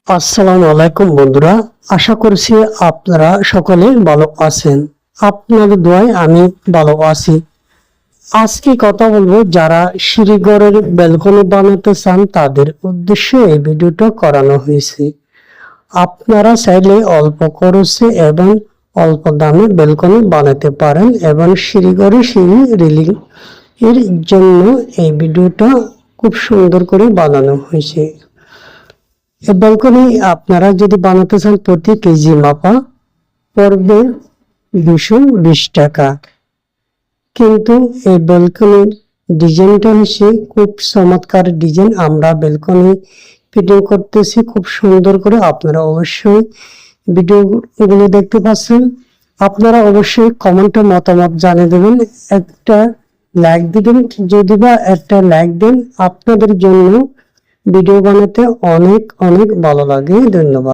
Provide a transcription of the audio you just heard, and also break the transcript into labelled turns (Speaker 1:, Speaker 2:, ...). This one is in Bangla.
Speaker 1: আসসালামু আলাইকুম বন্ধুরা, আশা করছি আপনারা সকলে ভালো আছেন। আপনাদের দোয়ায় আমি ভালো আছি। আজকে কথা বলবো যারা সিঁড়িঘরের ব্যালকনি বানাতে চান তাদের উদ্দেশ্যে এই ভিডিওটা করানো হয়েছে। আপনারা চাইলে অল্প খরচে এবং অল্প দামে ব্যালকনি বানাতে পারেন এবং সিঁড়িঘরে সিঁড়ি রেলিং এর জন্য এই ভিডিওটা খুব সুন্দর করে বানানো হয়েছে। এই ব্যালকনি আপনারা যদি বানাতে চান প্রতি কেজি মাপা পড়বে 220 টাকা। কিন্তু এই ব্যালকনির ডিজাইনটা হচ্ছে খুব চমৎকার ডিজাইন। আমরা ব্যালকনি ফিটিং করতেছি খুব সুন্দর করে। আপনারা অবশ্যই ভিডিওগুলো দেখতে পাচ্ছেন। আপনারা অবশ্যই কমেন্টে মতামত জানিয়ে দেবেন, একটা লাইক দিবেন। যদি বা একটা লাইক দেন আপনাদের জন্য ভিডিও বানাতে অনেক অনেক ভালো লাগে। ধন্যবাদ।